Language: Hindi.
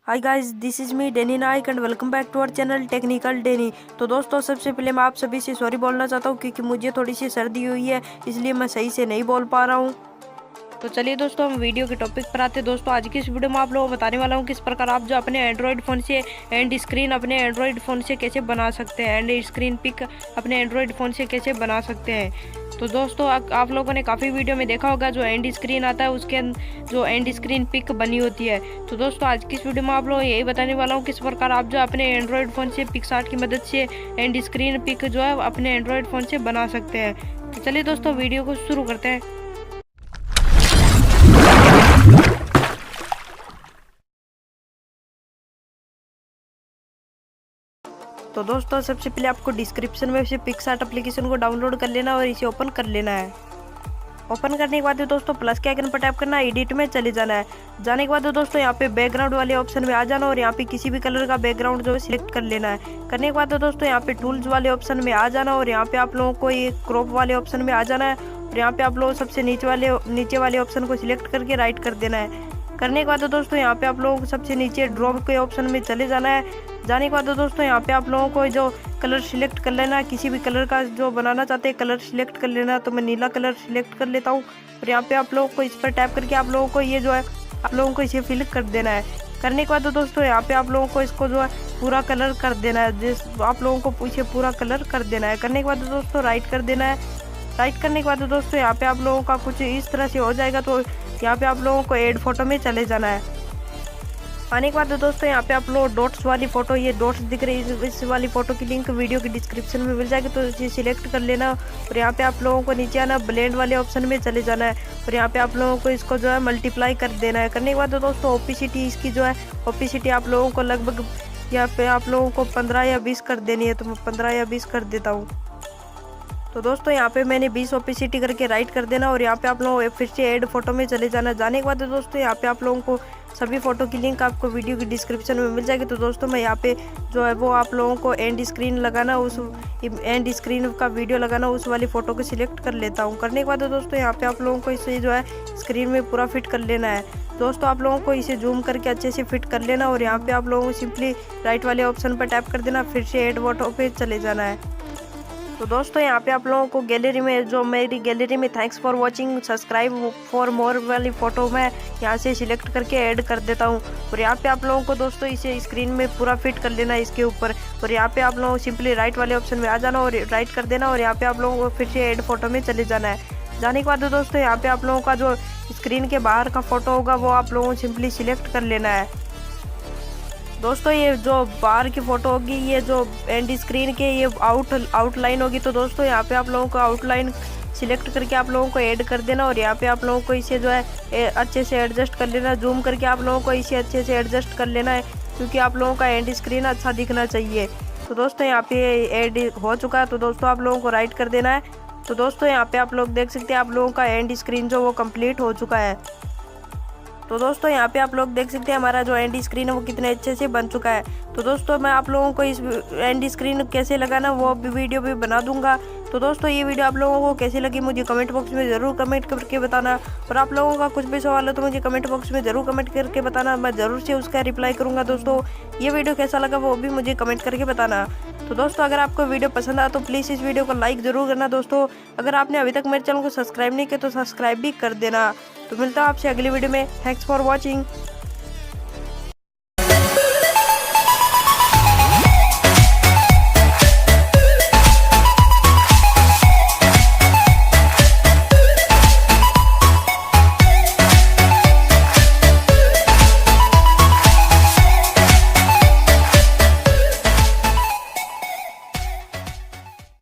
Hi guys, this is me Deni Naik and welcome back to our channel technical Deni. तो दोस्तों, सबसे पहले मैं आप सभी से सॉरी बोलना चाहता हूँ क्योंकि मुझे थोड़ी सी सर्दी हुई है, इसलिए मैं सही से नहीं बोल पा रहा हूँ। तो चलिए दोस्तों, हम वीडियो के टॉपिक पर आते हैं। दोस्तों, आज की इस वीडियो में आप लोगों को बताने वाला हूँ किस प्रकार आप जो अपने एंड्रॉयड फ़ोन से एंड स्क्रीन अपने एंड्रॉयड फ़ोन से कैसे बना सकते हैं, एंड स्क्रीन पिक अपने एंड्रॉयड फ़ोन से कैसे बना सकते हैं। तो दोस्तों, आप लोगों ने काफ़ी वीडियो में देखा होगा जो एंड स्क्रीन आता है उसके जो एंड स्क्रीन पिक बनी होती है। तो दोस्तों, आज की इस वीडियो में आप लोगों को यही बताने वाला हूँ किस प्रकार आप जो अपने एंड्रॉयड फ़ोन से पिक्सआर्ट की मदद से एंड स्क्रीन पिक जो है अपने एंड्रॉयड फ़ोन से बना सकते हैं। तो चलिए दोस्तों, वीडियो को शुरू करते हैं। तो दोस्तों, सबसे पहले आपको डिस्क्रिप्शन में से पिक्सआर्ट एप्लीकेशन को डाउनलोड कर लेना और इसे ओपन कर लेना है। ओपन करने के बाद दोस्तों, प्लस के आइकन पर टैप करना है, एडिट में चले जाना है। जाने के बाद दोस्तों, यहाँ पे बैकग्राउंड वाले ऑप्शन में आ जाना और यहाँ पे किसी भी कलर का बैकग्राउंड जो है सिलेक्ट कर लेना है। करने के बाद दोस्तों, यहाँ पे टूल्स वाले ऑप्शन में आ जाना और यहाँ पे आप लोगों को ये क्रॉप वाले ऑप्शन में आ जाना है और यहाँ पे आप लोगों सबसे नीचे वाले ऑप्शन को सिलेक्ट करके राइट कर देना है। करने के बाद दोस्तों, यहाँ पे आप लोगों को सबसे नीचे ड्रॉप के ऑप्शन में चले जाना है। जाने के बाद दोस्तों, यहाँ पे आप लोगों को जो कलर सिलेक्ट कर लेना है, किसी भी कलर का जो बनाना चाहते हैं कलर सिलेक्ट कर लेना है। तो मैं नीला कलर सिलेक्ट कर लेता हूँ और यहाँ पे आप लोगों को इस पर टैप करके आप लोगों को ये जो है आप लोगों को इसे फिल कर देना है। करने के बाद दोस्तों, यहाँ पे आप लोगों को इसको जो है पूरा कलर कर देना है, जिस आप लोगों को इसे पूरा कलर कर देना है। करने के बाद दोस्तों, राइट कर देना है। राइट करने के बाद दोस्तों, यहाँ पे आप लोगों का कुछ इस तरह से हो जाएगा। तो यहाँ पे आप लोगों को ऐड फोटो में चले जाना है। आने के बाद दोस्तों, यहाँ पे आप लोग डॉट्स वाली फोटो, ये डॉट्स दिख रही है, इस वाली फोटो की लिंक वीडियो की डिस्क्रिप्शन में मिल जाएगी। तो इसे सिलेक्ट कर लेना और यहाँ पे आप लोगों को नीचे आना, ब्लेंड वाले ऑप्शन में चले जाना है और यहाँ पे आप लोगों को इसको जो है मल्टीप्लाई कर देना है। करने के बाद दोस्तों, ओपेसिटी इसकी जो है ओपेसिटी आप लोगों को लगभग यहाँ पे आप लोगों को 15 या 20 कर देनी है। तो मैं 15 या 20 कर देता हूँ। तो दोस्तों, यहाँ पे मैंने 20 ओपेसिटी करके राइट कर देना और यहाँ पे आप लोगों को फिर से ऐड फोटो में चले जाना। जाने के बाद दोस्तों, यहाँ पे आप लोगों को सभी फोटो की लिंक आपको वीडियो की डिस्क्रिप्शन में मिल जाएगी। तो दोस्तों, मैं यहाँ पे जो है वो आप लोगों को एंड स्क्रीन लगाना, उस एंड स्क्रीन का वीडियो लगाना, उस वाली फ़ोटो को सिलेक्ट कर लेता हूँ। करने के बाद दोस्तों, यहाँ पे आप लोगों को इसे जो है स्क्रीन में पूरा फिट कर लेना है। दोस्तों, आप लोगों को इसे जूम करके अच्छे से फिट कर लेना और यहाँ पे आप लोगों को सिंपली राइट वाले ऑप्शन पर टैप कर देना, फिर से ऐड फोटो पे चले जाना है। तो दोस्तों, यहाँ पे आप लोगों को गैलरी में जो मेरी गैलरी में thanks for watching subscribe for more वाली फ़ोटो मैं यहाँ से सिलेक्ट करके ऐड कर देता हूँ और यहाँ पे आप लोगों को दोस्तों इसे स्क्रीन में पूरा फिट कर लेना है इसके ऊपर। और यहाँ पे आप लोगों को सिंपली राइट वाले ऑप्शन में आ जाना और राइट कर देना और यहाँ पे आप लोगों को फिर से ऐड फोटो में चले जाना है। जाने के बाद दोस्तों, यहाँ पे आप लोगों का जो स्क्रीन के बाहर का फ़ोटो होगा वो आप लोगों को सिंपली सिलेक्ट कर लेना है। दोस्तों, ये जो बाहर की फ़ोटो होगी, ये जो एंड स्क्रीन के ये आउटलाइन होगी। तो दोस्तों, यहाँ पे आप लोगों को आउटलाइन सिलेक्ट करके आप लोगों को ऐड कर देना और यहाँ पे आप लोगों को इसे जो है अच्छे से एडजस्ट कर लेना। जूम करके आप लोगों को इसे अच्छे से एडजस्ट कर लेना है क्योंकि आप लोगों का एंड स्क्रीन अच्छा दिखना चाहिए। तो दोस्तों, यहाँ पे ऐड हो चुका है। तो दोस्तों, आप लोगों को राइट कर देना है। तो दोस्तों, यहाँ पे आप लोग देख सकते हैं आप लोगों का एंड स्क्रीन जो वो कम्प्लीट हो चुका है। तो दोस्तों, यहाँ पे आप लोग देख सकते हैं हमारा जो एंड स्क्रीन है वो कितने अच्छे से बन चुका है। तो दोस्तों, मैं आप लोगों को इस एंड स्क्रीन कैसे लगाना वो भी वीडियो भी बना दूंगा। तो दोस्तों, ये वीडियो आप लोगों को कैसी लगी मुझे कमेंट बॉक्स में ज़रूर कमेंट करके बताना और आप लोगों का कुछ भी सवाल है तो मुझे कमेंट बॉक्स में ज़रूर कमेंट करके बताना, मैं ज़रूर से उसका रिप्लाई करूँगा। दोस्तों, ये वीडियो कैसा लगा वो भी मुझे कमेंट करके बताना। तो दोस्तों, अगर आपको वीडियो पसंद आया तो प्लीज़ इस वीडियो को लाइक ज़रूर करना। दोस्तों, अगर आपने अभी तक मेरे चैनल को सब्सक्राइब नहीं किया तो सब्सक्राइब भी कर देना। तो मिलता है आपसे अगली वीडियो में। Thanks for watching.